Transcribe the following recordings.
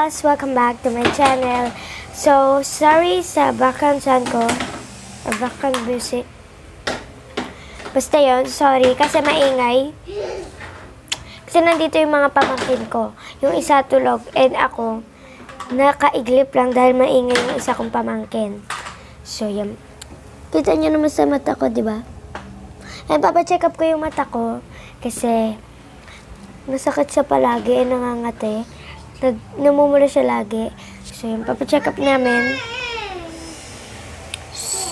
guys! Welcome back to my channel. So, sorry sa background sound ko. Or background music. Basta yun, sorry. Kasi maingay. Kasi nandito yung mga pamangkin ko. Yung isa tulog and ako nakaiglip lang dahil maingay yung isa kong pamangkin. So, yan. Kita nyo naman sa mata ko, di ba? And papacheck up ko yung mata ko kasi nasakit siya palagi, nangangate. Namumula siya lagi. So, yun, papacheck up namin.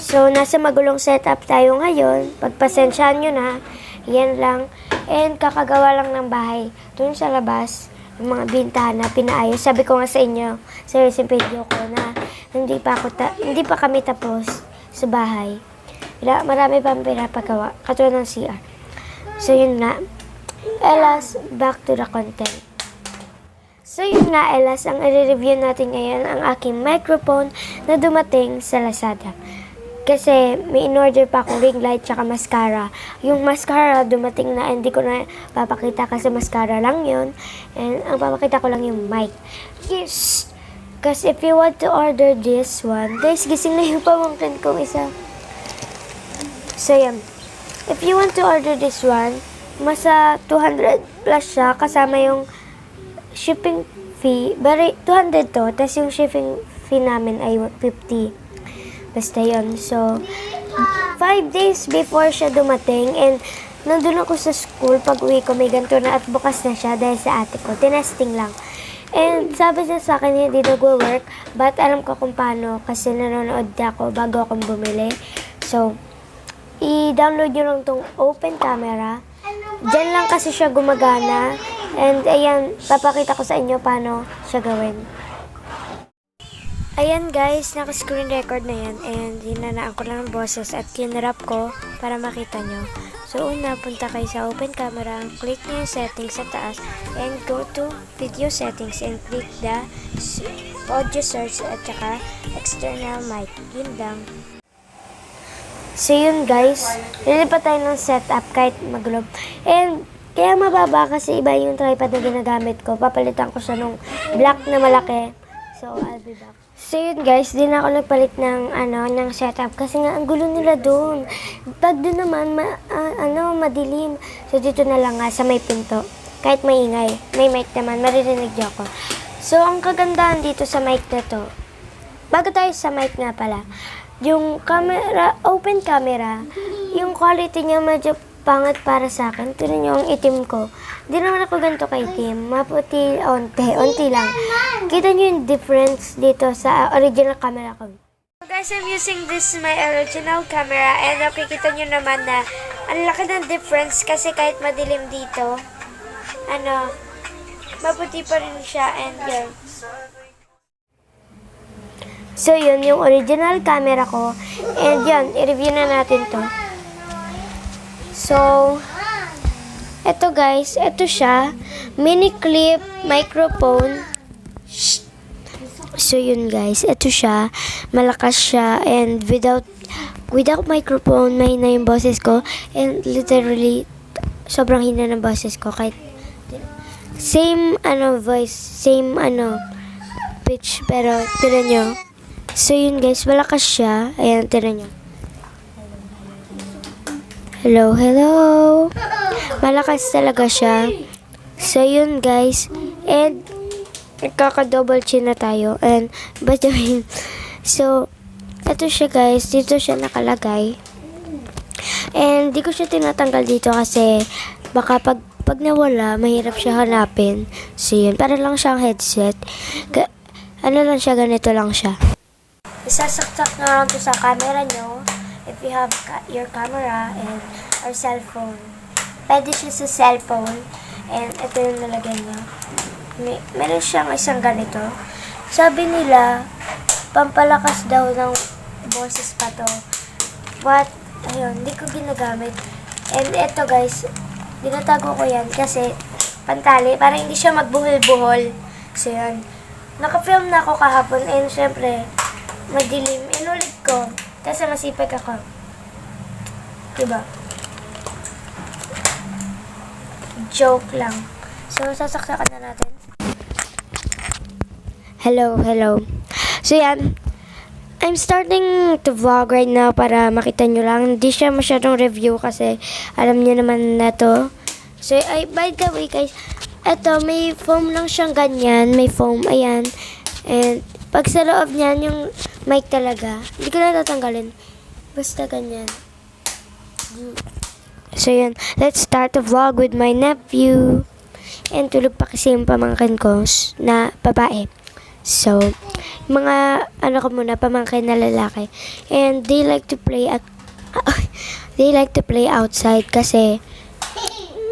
So, nasa magulong setup tayo ngayon. Pagpasensyahan nyo na, yan lang. And kakagawa lang ng bahay. Doon sa labas, yung mga bintahan na pinaayos. Sabi ko nga sa inyo, sa recent video ko na hindi pa kami tapos sa bahay. Marami pang pinapagawa, katulad ng CR. So, yun nga. Elas, back to the content. So yun nga, Elas, ang i-review natin ngayon ang aking microphone na dumating sa Lazada. Kasi may in-order pa akong ring light tsaka mascara. Yung mascara dumating na, hindi ko na papakita kasi mascara lang yun. And ang papakita ko lang yung mic. Yes! Kasi if you want to order this one, guys, gising na yung pamangkin kong isa. So yan. If you want to order this one, masa 200 plus siya kasama yung shipping fee, bari 200 to, tapos yung shipping fee namin ay 50. Basta yun. So, 5 days before siya dumating, and nandun ako sa school, pag uwi ko, may ganito na at bukas na siya dahil sa ate ko. Tinesting lang. And sabi niya sa akin, hindi nag-work, but alam ko kung paano, kasi nanonood ako bago akong bumili. So, i-download nyo lang tong open camera. Diyan lang kasi siya gumagana. And ayan, papakita ko sa inyo paano siya gawin. Ayan guys, naka-screen record na yan. And hinanaan ko lang ng boses at kinrap ko para makita nyo. So una, punta kayo sa open camera. Click nyo yung settings sa taas. And go to video settings and click the audio search at saka external mic. Yun lang. So yun guys, lilipat tayo ng setup kahit magulo. And kaya mababa kasi iba yung tripod na ginagamit ko. Papalitan ko siya nung black na malaki. So I'll be back. So yun guys, di na ako nagpalit ng ng setup kasi nga ang gulo nila doon. Pag doon naman madilim. So dito na lang nga sa may pinto. Kahit maingay, may mic naman, maririnig niyo ako. So ang kagandahan dito sa mic na to. Bago tayo sa mic nga pala. Yung camera, open camera, yung quality niya medyo pangit para sa akin. Tignan niyo ang itim ko. Di naman ako ganito kaitim. Maputi, onti lang. Kita niyo yung difference dito sa original camera ko. So guys, I'm using this my original camera and nakikita niyo naman na ang laki ng difference kasi kahit madilim dito, maputi pa rin siya and yun. So, yun, yung original camera ko. And yun, i-review na natin to. So, eto guys, eto siya. Mini clip microphone. So, yun guys, eto siya. Malakas siya. And without microphone, may na yung boses ko. And literally, sobrang hina ng boses ko. Kahit, same, voice, same, pitch. Pero, tira nyo. So, yun guys, malakas siya. Ayan, tira nyo. Hello, hello. Malakas talaga siya. So, yun guys. And, nagkaka-double chin na tayo. And, so, ito siya guys. Dito siya nakalagay. And, di ko siya tinatanggal dito kasi baka pag nawala, mahirap siya hanapin. So, yun. Para lang siyang headset. Lang siya, ganito lang siya. Isasaksak na lang ito sa camera nyo if you have your camera and or cellphone. Pwede siya sa cellphone and ito yung nalagyan nyo. Meron siyang isang ganito. Sabi nila, pampalakas daw ng boses pa to. But, ayun, hindi ko ginagamit. And ito guys, dinatago ko yan kasi pantali, para hindi siya magbuhol-buhol. So yan. Naka-film na ako kahapon and syempre, madilim. Inulit ko. Kasi masipag ako. Diba? Joke lang. So, sasaksakan na natin. Hello, hello. So yan, I'm starting to vlog right now para makita nyo lang. Hindi siya masyadong review kasi alam nyo naman na to. So, by the way guys, eto, may foam lang siyang ganyan. May foam, ayan. And, pag sa loob niyan, yung mic talaga, hindi ko na tatanggalin. Basta ganyan. So, yan. Let's start the vlog with my nephew. And tulog pa kasi yung pamangkin ko na babae. So, mga ko muna, pamangkin na lalaki. And they like to play outside kasi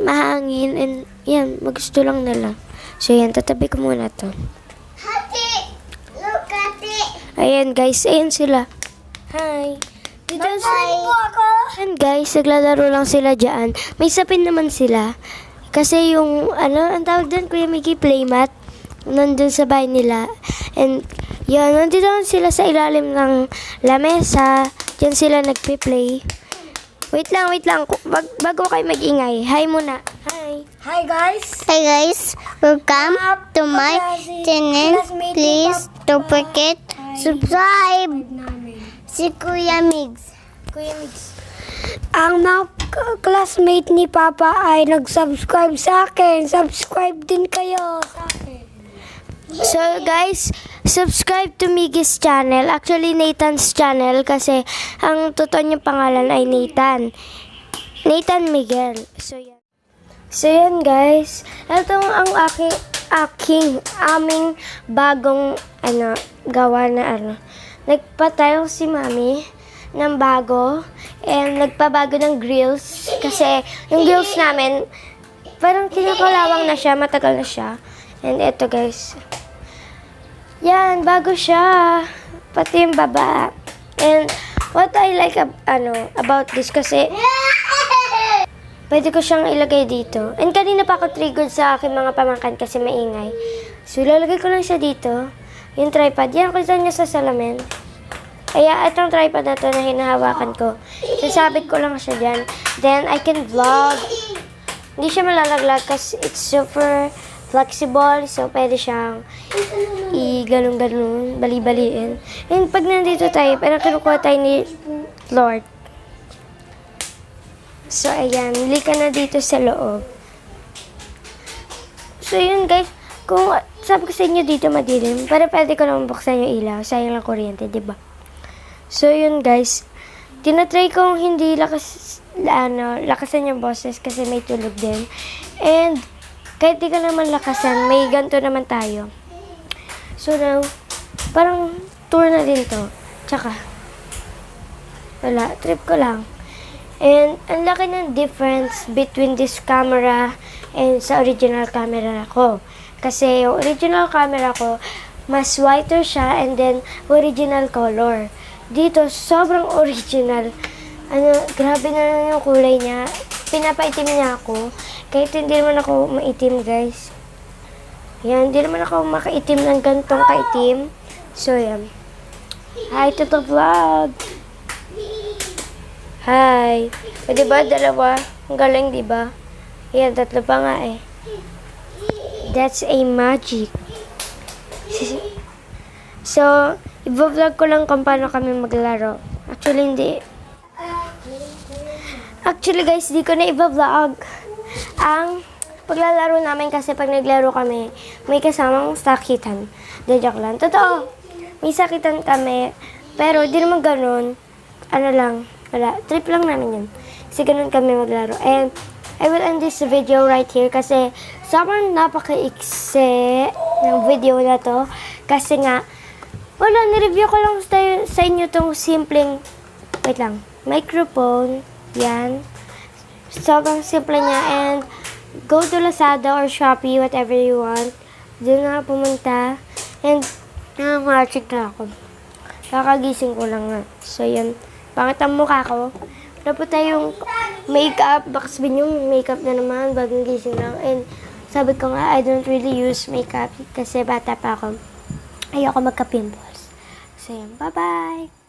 mahangin and yan, magusto lang nila. So, yan, tatabi ko muna to. Hati! Look at it! Ayan, guys, ayan sila. Hi! Dito po ako! Ayan, guys, naglalaro lang sila dyan. May sapin naman sila. Kasi yung, ang tawag doon, Kuya Mickey, playmat. Nandun sa bahay nila. And, yun, nandito sila sa ilalim ng lamesa. Diyan sila nagpe-play. Wait lang. Bago kayo mag-ingay. Hi muna. Hi. Hi guys! Hi guys! Welcome to my channel. Please don't forget subscribe si Kuya Migs. Kuya Mix. Ang mga classmate ni Papa ay nag-subscribe sa akin. Subscribe din kayo sa akin. So guys, subscribe to Miggy's channel. Actually, Nathan's channel kasi ang totoo niyang pangalan ay Nathan. Nathan Miguel. So yan guys. Ito ang aming bagong gawa na Nagpatayo si Mami ng bago and nagpabago ng grills kasi yung grills namin parang kinakalawang na siya, matagal na siya. And eto guys. Yan, bago siya. Pati yung baba. And what I like about this kasi pwede ko siyang ilagay dito. And kanina pa ako triggered sa aking mga pamangkin kasi maingay. So, ilalagay ko lang siya dito. Yung tripod. Yan, kung saan niya sa salamin. Kaya, itong tripod na to na hinahawakan ko. Sasabit ko lang siya dyan. Then, I can vlog. Hindi siya malalaglag kasi it's super flexible. So, pwede siyang i-ganun-ganun, bali-baliin. And pag nandito tayo, parang kinukuha tayo ni Lord. So, ayan. Huli ka na dito sa loob. So, yun guys. Kung sabi ko sa inyo dito madilim, para pwede ko naman buksan yung ilaw. Sayang lang kuryente, diba? So, yun guys. Tinatry kong hindi lakasan yung boses kasi may tulog din. And, kahit di ka naman lakasan, may ganito naman tayo. So now, parang tour na din to. Tsaka, wala, trip ko lang. And, ang laki ng difference between this camera and sa original camera ko. Kasi yung original camera ko, mas whiter siya and then original color. Dito, sobrang original. Grabe na yung kulay niya. Pinapaitim niya ako. Kahit hindi naman ako maitim, guys. Yan, hindi naman ako makaitim ng gantong kaitim. So, yan. Hi to the vlog! Hi! O, diba, dalawa? Ang galing, diba? Yan, tatlo pa nga eh. That's a magic. So, i-vlog ko lang kung paano kami maglaro. Actually, guys, di ko na i-vlog ang paglalaro namin kasi pag naglaro kami, may kasamang sakitan. Joke lang. Totoo, may sakitan kami, pero di naman ganun. Wala. Trip lang namin yun. Kasi ganun kami maglaro. And I will end this video right here kasi sobrang napaka-iksi ng video na to. Kasi nga, nireview ko lang sa inyo tong simpleng, microphone. Yan. Sobrang simple niya and go to Lazada or Shopee, whatever you want. Doon na pumunta. And, matching na ako. Kakagising ko lang nga. So, yan. Pangit ang mukha ko. Wala po tayong makeup. Baka sabihin yung makeup na naman. Bagong gising lang. And, sabi ko nga, I don't really use makeup. Kasi bata pa ako. Ayoko magka-pimples. So, yan. Bye-bye!